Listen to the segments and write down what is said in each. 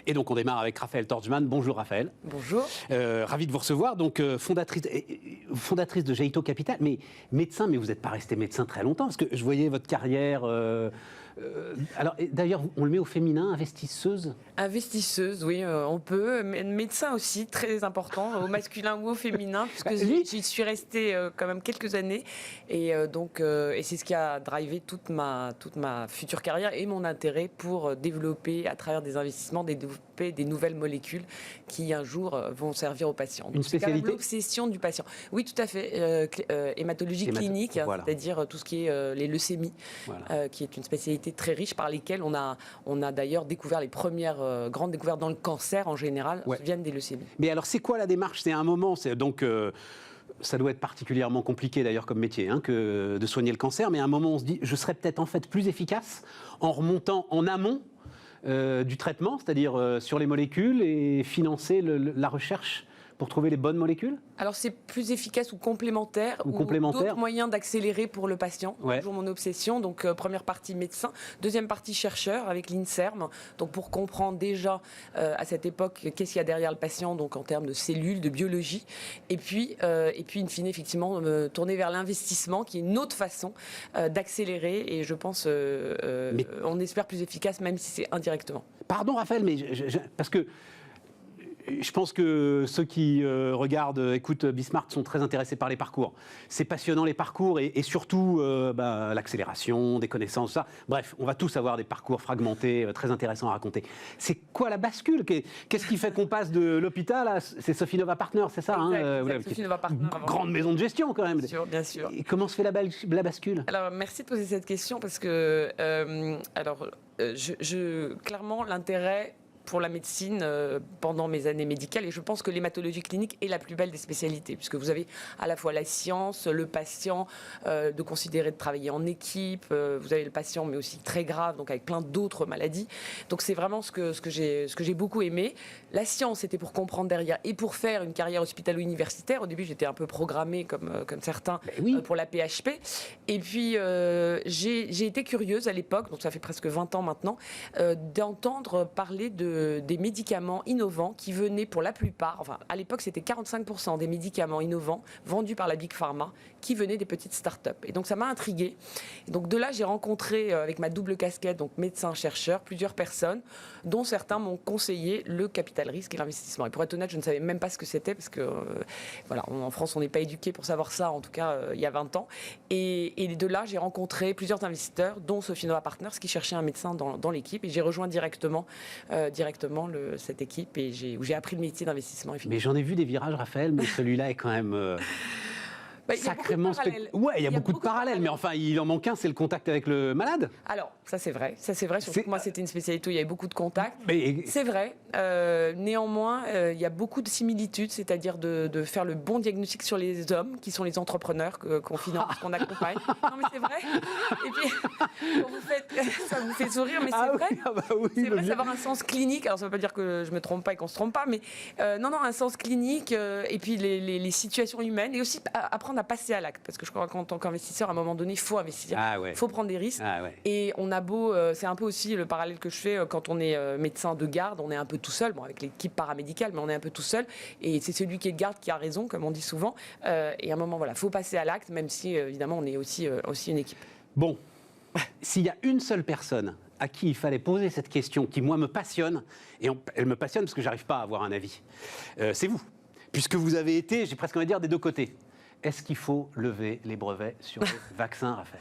Et donc on démarre avec Raphaël Torgman. Bonjour Raphaël. Bonjour. Ravi de vous recevoir. Donc fondatrice de Jaito Capital, mais médecin, mais vous n'êtes pas resté médecin très longtemps, parce que je voyais votre carrière. Alors d'ailleurs, on le met au féminin, investisseuse. Investisseuse, oui, on peut. Médecin aussi, très important, au masculin ou au féminin, puisque j'y suis restée quand même quelques années. Et et c'est ce qui a drivé toute ma future carrière et mon intérêt pour développer, à travers des investissements, développer des nouvelles molécules qui un jour vont servir aux patients. Une spécialité. L'obsession du patient. Oui, tout à fait. Hématologie clinique, voilà. C'est-à-dire tout ce qui est les leucémies, voilà. Qui est une spécialité très riche par lesquelles on a d'ailleurs découvert les premières grandes découvertes dans le cancer en général, ouais. viennent des leucémies. Mais alors c'est quoi la démarche? C'est un moment, donc ça doit être particulièrement compliqué d'ailleurs comme métier, que de soigner le cancer, mais à un moment on se dit je serais peut-être en fait plus efficace en remontant en amont du traitement, c'est-à-dire sur les molécules, et financer la recherche pour trouver les bonnes molécules? Alors c'est plus efficace ou complémentaire, ou d'autres moyens d'accélérer pour le patient. Ouais. Toujours mon obsession. Donc première partie médecin, deuxième partie chercheur avec l'INSERM. Donc pour comprendre déjà à cette époque qu'est-ce qu'il y a derrière le patient, donc en termes de cellules, de biologie, et puis in fine effectivement tourner vers l'investissement, qui est une autre façon d'accélérer. Et je pense on espère plus efficace, même si c'est indirectement. Pardon Raphaël, mais parce que je pense que ceux qui écoutent Bismart sont très intéressés par les parcours. C'est passionnant les parcours et surtout l'accélération, des connaissances, ça. Bref, on va tous avoir des parcours fragmentés, très intéressants à raconter. C'est quoi la bascule? Qu'est-ce qui fait qu'on passe de l'hôpital à... C'est Sofinnova Partners, c'est ça? Exact, Sofinnova Partners. Grande maison de gestion quand même. Bien sûr, bien sûr. Et comment se fait la bascule? Alors, merci de poser cette question parce que, clairement, l'intérêt pour la médecine pendant mes années médicales, et je pense que l'hématologie clinique est la plus belle des spécialités, puisque vous avez à la fois la science, le patient, de considérer de travailler en équipe, vous avez le patient mais aussi très grave, donc avec plein d'autres maladies. Donc c'est vraiment ce que j'ai beaucoup aimé. La science, c'était pour comprendre derrière et pour faire une carrière hospitalo-universitaire. Au début, j'étais un peu programmée comme certains pour la PHP. Et puis j'ai été curieuse à l'époque, donc ça fait presque 20 ans maintenant, d'entendre parler des médicaments innovants qui venaient pour la plupart, enfin à l'époque c'était 45% des médicaments innovants vendus par la Big Pharma qui venaient des petites startups. Et donc ça m'a intriguée. Et donc de là j'ai rencontré avec ma double casquette, donc médecin-chercheur, plusieurs personnes, dont certains m'ont conseillé le capital risque et l'investissement. Et pour être honnête, je ne savais même pas ce que c'était parce que en France on n'est pas éduqué pour savoir ça, en tout cas il y a 20 ans. Et de là j'ai rencontré plusieurs investisseurs, dont Sofinnova Partners, qui cherchaient un médecin dans l'équipe, et j'ai rejoint directement cette équipe où j'ai appris le métier d'investissement. Mais j'en ai vu des virages, Raphaël, mais celui-là est quand même sacrément spectaculaire. Ouais, il y a beaucoup de parallèles, mais enfin, il en manque un, c'est le contact avec le malade. Alors, ça c'est vrai, surtout que moi c'était une spécialité où il y avait beaucoup de contacts. Mais... C'est vrai, néanmoins, il y a beaucoup de similitudes, c'est-à-dire de faire le bon diagnostic sur les hommes, qui sont les entrepreneurs qu'on finance, qu'on accompagne. Non mais c'est vrai. Et puis, quand vous faites, ça vous fait sourire, mais c'est vrai. C'est vrai, savoir un sens clinique, alors ça ne veut pas dire que je me trompe pas et qu'on se trompe pas, mais un sens clinique, et puis les situations humaines, et aussi apprendre à passer à l'acte, parce que je crois qu'en tant qu'investisseur, à un moment donné, il faut investir, il faut prendre des risques, et on a beau, c'est un peu aussi le parallèle que je fais quand on est médecin de garde, on est un peu tout seul, bon, avec l'équipe paramédicale, mais on est un peu tout seul, et c'est celui qui est de garde qui a raison, comme on dit souvent, et à un moment, il faut passer à l'acte, même si, évidemment, on est aussi une équipe. Bon, s'il y a une seule personne à qui il fallait poser cette question, qui, moi, me passionne, et elle me passionne parce que j'arrive pas à avoir un avis, c'est vous, puisque vous avez été, j'ai presque envie de dire, des deux côtés. Est-ce qu'il faut lever les brevets sur les vaccins, Raphaël?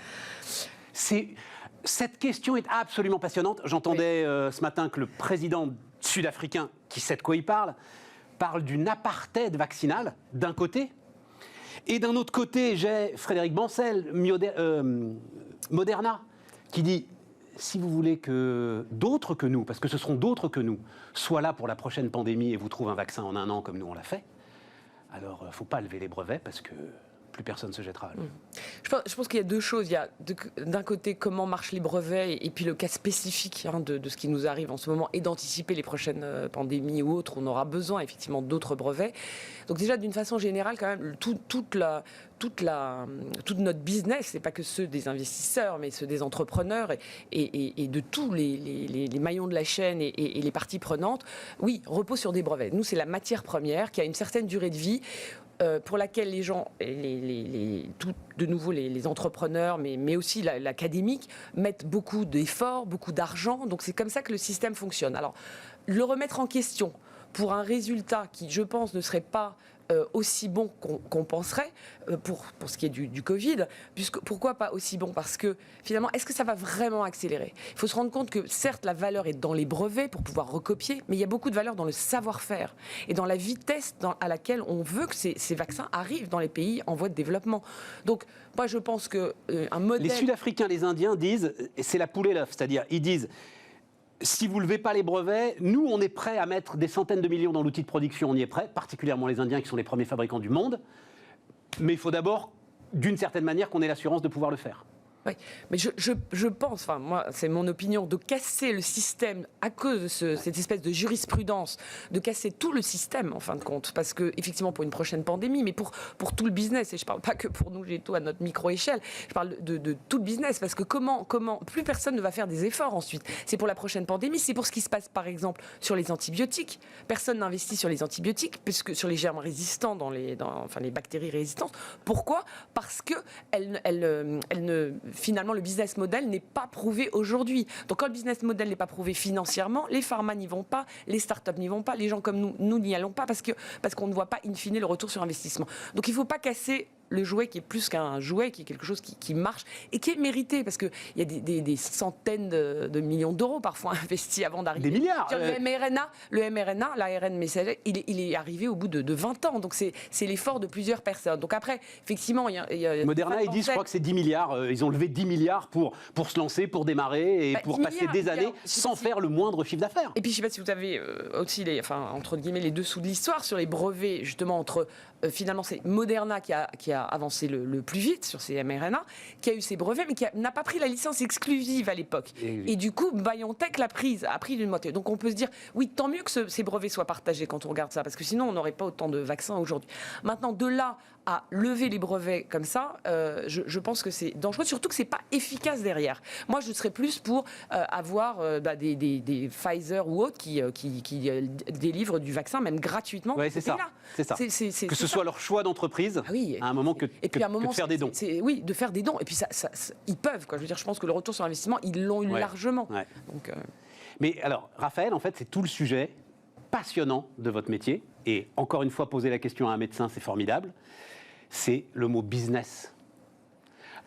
Cette question est absolument passionnante. J'entendais ce matin que le président sud-africain, qui sait de quoi il parle d'une apartheid vaccinale, d'un côté. Et d'un autre côté, j'ai Frédéric Bancel, Moderna, qui dit, si vous voulez que d'autres que nous, parce que ce seront d'autres que nous, soient là pour la prochaine pandémie et vous trouvent un vaccin en 1 an comme nous on l'a fait, alors il ne faut pas lever les brevets parce que plus personne ne se jettera à l'eau. Je pense qu'il y a deux choses. Il y a d'un côté comment marchent les brevets et puis le cas spécifique de ce qui nous arrive en ce moment et d'anticiper les prochaines pandémies ou autres. On aura besoin effectivement d'autres brevets. Donc déjà d'une façon générale quand même toute notre business, c'est pas que ceux des investisseurs mais ceux des entrepreneurs et de tous les maillons de la chaîne et les parties prenantes, oui, repose sur des brevets. Nous c'est la matière première qui a une certaine durée de vie. Pour laquelle les gens, de nouveau les entrepreneurs, mais aussi l'académique, mettent beaucoup d'efforts, beaucoup d'argent. Donc c'est comme ça que le système fonctionne. Alors, le remettre en question pour un résultat qui, je pense, ne serait pas aussi bon qu'on penserait pour ce qui est du Covid. Pourquoi pas aussi bon? Parce que finalement, est-ce que ça va vraiment accélérer? Il faut se rendre compte que certes, la valeur est dans les brevets pour pouvoir recopier, mais il y a beaucoup de valeur dans le savoir-faire et dans la vitesse à laquelle on veut que ces vaccins arrivent dans les pays en voie de développement. Donc, moi, je pense qu'un modèle... Les Sud-Africains, les Indiens disent, et c'est la poule et l'œuf, c'est-à-dire, ils disent... Si vous ne levez pas les brevets, nous, on est prêts à mettre des centaines de millions dans l'outil de production, on y est prêt, particulièrement les Indiens qui sont les premiers fabricants du monde. Mais il faut d'abord, d'une certaine manière, qu'on ait l'assurance de pouvoir le faire. Oui, mais je pense, enfin moi c'est mon opinion, de casser le système à cause de cette espèce de jurisprudence, de casser tout le système en fin de compte, parce que effectivement pour une prochaine pandémie, mais pour tout le business, et je ne parle pas que pour nous Géto à notre micro-échelle, je parle de tout le business, parce que comment plus personne ne va faire des efforts ensuite. C'est pour la prochaine pandémie, c'est pour ce qui se passe par exemple sur les antibiotiques. Personne n'investit sur les antibiotiques, puisque sur les germes résistants, les bactéries résistantes. Pourquoi? Parce que finalement, le business model n'est pas prouvé aujourd'hui. Donc, quand le business model n'est pas prouvé financièrement, les pharma n'y vont pas, les startups n'y vont pas, les gens comme nous n'y allons pas parce qu'on ne voit pas, in fine, le retour sur investissement. Donc, il ne faut pas casser le jouet qui est plus qu'un jouet, qui est quelque chose qui marche et qui est mérité, parce qu'il y a des centaines de millions d'euros parfois investis avant d'arriver. Des milliards Le mRNA, l'ARN messager, il est arrivé au bout de 20 ans. Donc, c'est l'effort de plusieurs personnes. Donc, après, effectivement, il y a Moderna, ils disent, je crois que c'est 10 milliards. Ils ont levé 10 milliards pour se lancer, pour démarrer et pour passer des années sans faire le moindre chiffre d'affaires. Et puis, je ne sais pas si vous avez aussi, entre guillemets, les dessous de l'histoire sur les brevets, justement, entre... finalement, c'est Moderna qui a avancé le plus vite sur ces mRNA, qui a eu ses brevets, mais qui n'a pas pris la licence exclusive à l'époque. Et du coup, BioNTech a pris d'une moitié. Donc on peut se dire, oui, tant mieux que ces brevets soient partagés quand on regarde ça, parce que sinon on n'aurait pas autant de vaccins aujourd'hui. Maintenant, de là à lever les brevets comme ça, je pense que c'est dangereux, surtout que c'est pas efficace derrière. Moi, je serais plus pour avoir des Pfizer ou autres qui délivrent du vaccin, même gratuitement. Oui, c'est ça. Que ce soit leur choix d'entreprise, à un moment que de faire des dons. Oui, de faire des dons. Et puis, ils peuvent. Je veux dire, je pense que le retour sur investissement, ils l'ont eu largement. Ouais. Donc, Mais alors, Raphaël, en fait, c'est tout le sujet passionnant de votre métier. Et encore une fois, poser la question à un médecin, c'est formidable. C'est le mot business.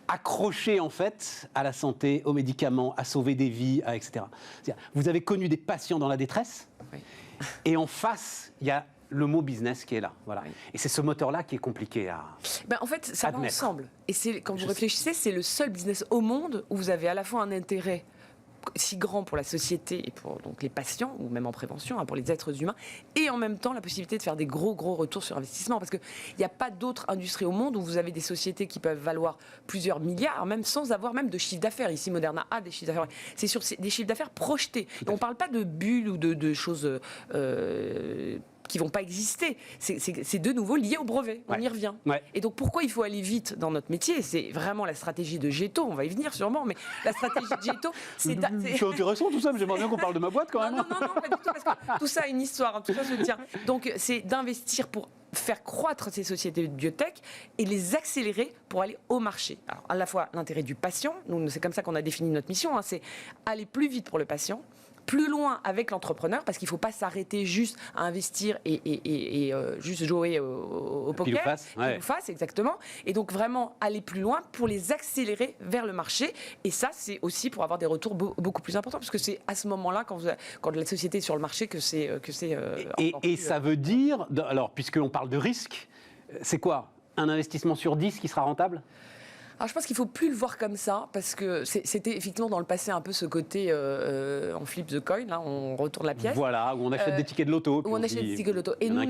Accroché, en fait, à la santé, aux médicaments, à sauver des vies, etc. Vous avez connu des patients dans la détresse, et en face, il y a le mot business qui est là. Voilà. Oui. Et c'est ce moteur-là qui est compliqué à en fait, ça va ensemble. Et quand vous réfléchissez, c'est le seul business au monde où vous avez à la fois un intérêt si grand pour la société et pour donc, les patients, ou même en prévention, pour les êtres humains, et en même temps la possibilité de faire des gros retours sur investissement. Parce qu'il n'y a pas d'autre industrie au monde où vous avez des sociétés qui peuvent valoir plusieurs milliards, même sans avoir même de chiffre d'affaires. Ici, Moderna a des chiffres d'affaires. C'est sur des chiffres d'affaires projetés. On ne parle pas de bulles ou de choses... qui vont pas exister. C'est de nouveau lié au brevet. On y revient. Ouais. Et donc, pourquoi il faut aller vite dans notre métier? C'est vraiment la stratégie de Géto. On va y venir sûrement, mais la stratégie de Géto, c'est... C'est intéressant tout ça, mais j'aimerais bien qu'on parle de ma boîte quand même. Non, pas du tout, parce que tout ça a une histoire. Tout ça se tient. Donc, c'est d'investir pour faire croître ces sociétés de biotech et les accélérer pour aller au marché. Alors, à la fois l'intérêt du patient, nous, c'est comme ça qu'on a défini notre mission, c'est aller plus vite pour le patient, plus loin avec l'entrepreneur, parce qu'il ne faut pas s'arrêter juste à investir et juste jouer au poker. Pile ou face, exactement. Et donc vraiment aller plus loin pour les accélérer vers le marché. Et ça, c'est aussi pour avoir des retours beaucoup plus importants, parce que c'est à ce moment-là, quand la société est sur le marché, que c'est et ça veut dire, alors puisqu'on parle de risque, c'est quoi? Un investissement sur 10 qui sera rentable? Alors, je pense qu'il ne faut plus le voir comme ça, parce que c'était effectivement dans le passé un peu ce côté on flip the coin, là, on retourne la pièce. Voilà, où on achète des tickets de loto. Où on achète des tickets de loto. Et nous,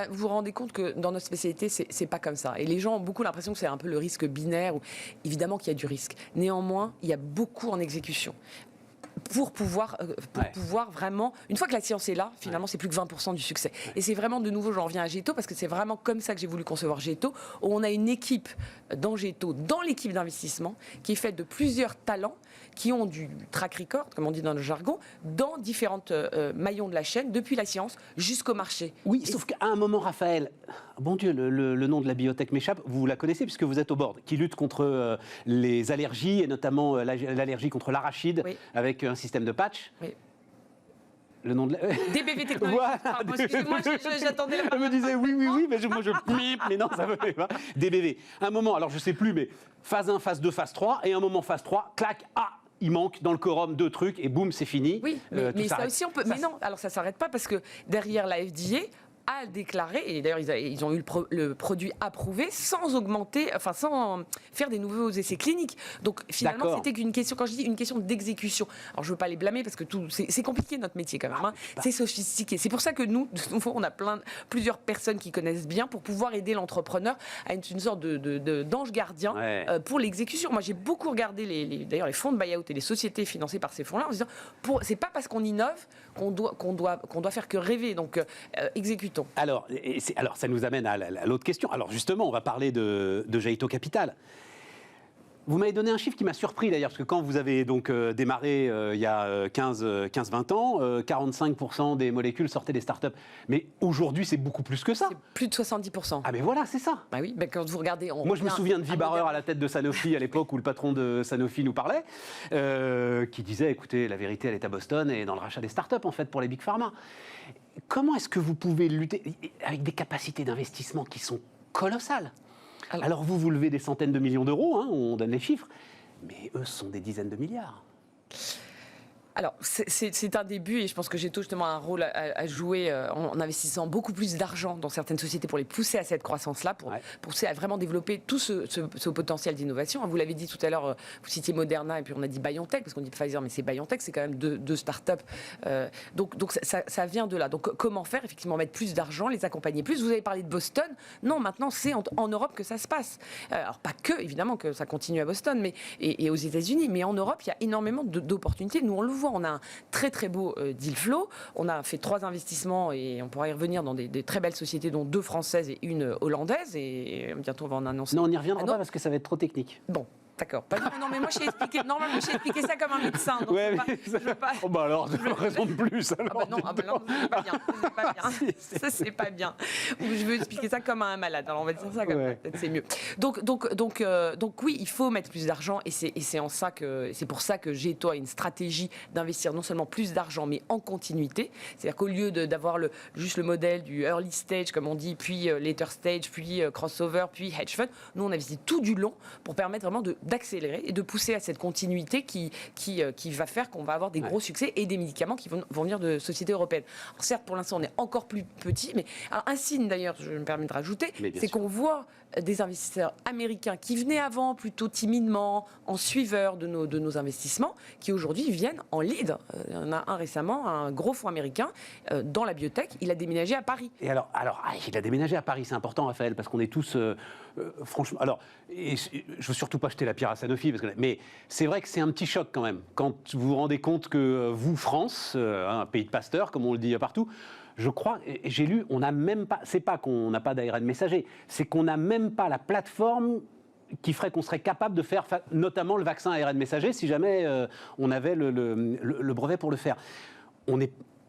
vous vous rendez compte que dans notre spécialité, c'est pas comme ça. Et les gens ont beaucoup l'impression que c'est un peu le risque binaire, où, évidemment qu'il y a du risque. Néanmoins, il y a beaucoup en exécution. Pour pouvoir vraiment, une fois que la science est là, finalement, c'est plus que 20% du succès. Et c'est vraiment, de nouveau, j'en reviens à Géto, parce que c'est vraiment comme ça que j'ai voulu concevoir Géto, où on a une équipe dans Géto, dans l'équipe d'investissement, qui est faite de plusieurs talents, qui ont du track record, comme on dit dans le jargon, dans différentes maillons de la chaîne, depuis la science jusqu'au marché. Oui, sauf qu'à un moment, Raphaël, bon Dieu, le nom de la biotech m'échappe, vous la connaissez puisque vous êtes au board, qui lutte contre les allergies, et notamment l'allergie contre l'arachide, avec un système de patch. Oui. Le nom de la... DBV Technologies. Voilà. Pardon, excusez-moi, j'attendais la Elle me disait oui, mais moi je pip, mais non, ça ne veut pas. DBV. Un moment, alors je ne sais plus, mais phase 1, phase 2, phase 3, et un moment phase 3, clac, il manque dans le quorum 2 trucs, et boum, c'est fini. Oui, mais ça aussi on peut... Mais non, alors ça ne s'arrête pas, parce que derrière la FDA a déclaré, et d'ailleurs ils ont eu le produit approuvé sans augmenter, enfin sans faire des nouveaux essais cliniques. Donc finalement c'était qu'une question, quand je dis une question d'exécution, alors je ne veux pas les blâmer parce que c'est compliqué notre métier quand même, c'est sophistiqué. C'est pour ça que nous, de nouveau, on a plusieurs personnes qui connaissent bien pour pouvoir aider l'entrepreneur à une sorte d'ange gardien pour l'exécution. Moi j'ai beaucoup regardé d'ailleurs les fonds de buyout et les sociétés financées par ces fonds-là en se disant, c'est pas parce qu'on innove qu'on doit faire que rêver, donc exécuter. Alors, ça nous amène à l'autre question. Alors justement, on va parler de Géto Capital. Vous m'avez donné un chiffre qui m'a surpris d'ailleurs, parce que quand vous avez donc démarré il y a 15-20 ans, 45% des molécules sortaient des startups. Mais aujourd'hui, c'est beaucoup plus que ça. C'est plus de 70%. Ah mais voilà, c'est ça. Bah oui, quand vous regardez... Moi, je me souviens de Vibarer à la tête de Sanofi à l'époque où le patron de Sanofi nous parlait, qui disait, écoutez, la vérité, elle est à Boston et dans le rachat des startups, en fait, pour les big pharma. Comment est-ce que vous pouvez lutter avec des capacités d'investissement qui sont colossales ? Alors vous levez des centaines de millions d'euros, on donne les chiffres, mais eux sont des dizaines de milliards. Alors, c'est un début et je pense que Géto justement un rôle à jouer en investissant beaucoup plus d'argent dans certaines sociétés pour les pousser à cette croissance-là, pour pousser à vraiment développer tout ce potentiel d'innovation. Vous l'avez dit tout à l'heure, vous citiez Moderna et puis on a dit BioNTech, parce qu'on dit Pfizer, mais c'est BioNTech, c'est quand même deux startups. Donc ça vient de là. Donc comment faire ? Effectivement, mettre plus d'argent, les accompagner plus. Vous avez parlé de Boston. Non, maintenant c'est en Europe que ça se passe. Alors pas que, évidemment, que ça continue à Boston et aux États-Unis, mais en Europe, il y a énormément d'opportunités. Nous, on le voit. On a un très très beau deal flow. On a fait 3 investissements et on pourra y revenir dans des très belles sociétés, dont 2 françaises et 1 hollandaise. Et bientôt on va en annoncer. Non, on n'y reviendra pas parce que ça va être trop technique. Bon. D'accord. Non, mais moi, j'ai expliqué ça comme un médecin. Donc je veux pas... Oh, bah alors, raison de plus. Alors, non, c'est pas bien. Ça, c'est pas bien. Je veux expliquer ça comme un malade. Alors, on va dire ça comme ça. Peut-être c'est mieux. Donc, oui, il faut mettre plus d'argent et c'est pour ça que Géto a une stratégie d'investir non seulement plus d'argent, mais en continuité. C'est-à-dire qu'au lieu d'avoir juste le modèle du early stage, comme on dit, puis later stage, puis crossover, puis hedge fund, nous, on investit tout du long pour permettre vraiment d'accélérer et de pousser à cette continuité qui va faire qu'on va avoir des gros succès et des médicaments qui vont venir de sociétés européennes. Alors certes, pour l'instant, on est encore plus petit, mais un signe d'ailleurs, je me permets de rajouter, c'est qu'on voit des investisseurs américains qui venaient avant plutôt timidement, en suiveur de nos investissements, qui aujourd'hui viennent en lead. Il y en a un récemment, un gros fonds américain dans la biotech, il a déménagé à Paris. Et alors il a déménagé à Paris, c'est important, Raphaël, parce qu'on est tous... franchement, alors, je veux surtout pas jeter la pierre à Sanofi, mais c'est vrai que c'est un petit choc quand même, quand vous vous rendez compte que vous, France, un pays de Pasteur, comme on le dit partout, je crois, j'ai lu, on n'a même pas, c'est pas qu'on n'a pas d'ARN messager, c'est qu'on n'a même pas la plateforme qui ferait qu'on serait capable de faire notamment le vaccin ARN messager si jamais on avait le brevet pour le faire.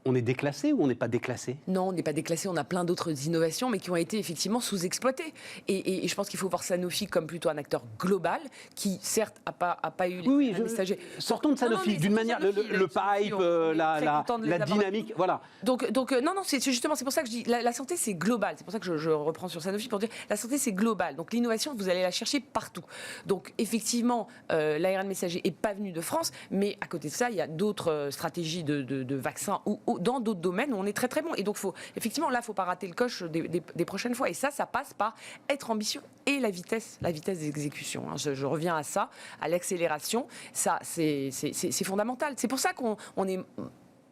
On est déclassé ou on n'est pas déclassé ? Non, on n'est pas déclassé. On a plein d'autres innovations, mais qui ont été effectivement sous-exploitées. Et je pense qu'il faut voir Sanofi comme plutôt un acteur global, qui certes n'a pas eu les messagers. Sortons de Sanofi, d'une manière, le pipe, la dynamique, voilà. Donc non, c'est justement, c'est pour ça que je dis, la santé c'est global. C'est pour ça que je reprends sur Sanofi pour dire, la santé c'est global. Donc l'innovation, vous allez la chercher partout. Donc effectivement, l'ARN messager n'est pas venu de France, mais à côté de ça, il y a d'autres stratégies de vaccins ou dans d'autres domaines où on est très très bon. Et donc, effectivement, là, il ne faut pas rater le coche des prochaines fois. Et ça passe par être ambitieux et la vitesse d'exécution. Je reviens à ça, à l'accélération. Ça, c'est fondamental. C'est pour ça qu'on est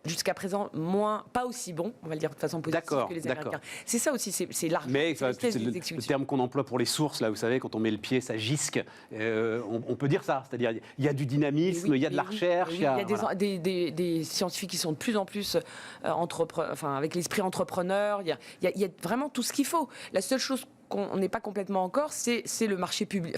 jusqu'à présent pas aussi bon, on va le dire de façon positive que les Américains. C'est ça aussi, c'est large. Mais c'est le terme qu'on emploie pour les sources, là, vous savez, quand on met le pied, ça gisque. On peut dire ça, c'est-à-dire il y a du dynamisme, il y a de la recherche. Il y a des scientifiques qui sont de plus en plus avec l'esprit entrepreneur. Il y a vraiment tout ce qu'il faut. La seule chose qu'on n'est pas complètement encore, c'est le marché public,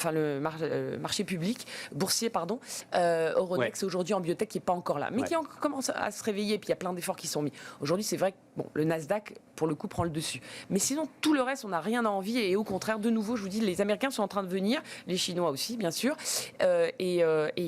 marché public boursier, pardon. Euronext aujourd'hui en biotech qui n'est pas encore là, mais qui commence à se réveiller. Puis il y a plein d'efforts qui sont mis. Aujourd'hui, c'est vrai que le Nasdaq, pour le coup, prend le dessus. Mais sinon, tout le reste, on n'a rien à envier. Et au contraire, de nouveau, je vous dis, les Américains sont en train de venir, les Chinois aussi, bien sûr. Et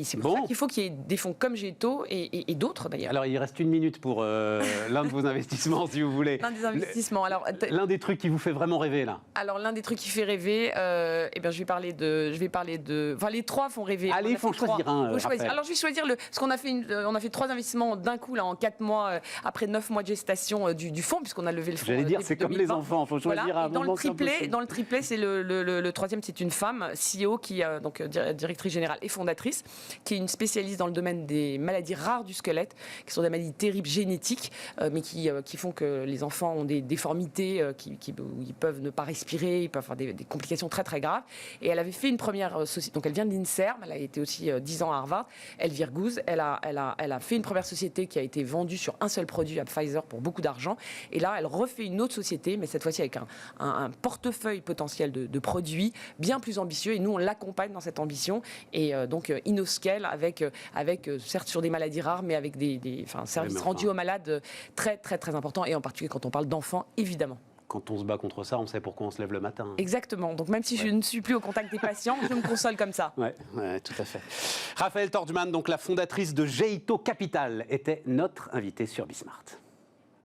c'est pour ça qu'il faut qu'il y ait des fonds comme Géto et d'autres d'ailleurs. Alors, il reste 1 minute pour l'un de vos investissements, si vous voulez. L'un des investissements. L'un des trucs qui vous fait vraiment rêver, là. Alors, l'un des trucs qui fait rêver, je vais parler de. Enfin, les trois font rêver. Allez, il faut choisir un. Alors, je vais choisir parce qu'on a fait on a fait 3 investissements d'un coup là en 4 mois après 9 mois de gestation du fonds, puisqu'on a levé le fonds. J'allais dire, c'est comme les enfants, il faut choisir un moment. Dans le triplet, c'est le troisième, c'est une femme, CEO, qui donc directrice générale et fondatrice, qui est une spécialiste dans le domaine des maladies rares du squelette, qui sont des maladies terribles génétiques, mais qui font que les enfants ont des déformités, où ils peuvent ne pas respirer, ils peuvent avoir des complications très très graves. Et elle avait fait une première société, donc elle vient de l'INSERM, elle a été aussi 10 ans à Harvard, Elvire Gouze, elle a fait une première société qui a été vendue sur un seul produit à Pfizer pour beaucoup d'argent. Et là, elle refait une autre société, mais cette fois-ci avec un portefeuille potentiel de produits bien plus ambitieux. Et nous, on l'accompagne dans cette ambition. Et donc, InnoScale, avec certes sur des maladies rares, mais avec des services rendus aux malades très, très, très importants. Et en particulier quand on parle d'enfants, évidemment. Quand on se bat contre ça, on sait pourquoi on se lève le matin. Exactement. Donc même si je ne suis plus au contact des patients, je me console comme ça. Oui, tout à fait. Raphaëlle Torgman, donc la fondatrice de Géito Capital, était notre invitée sur Bismart.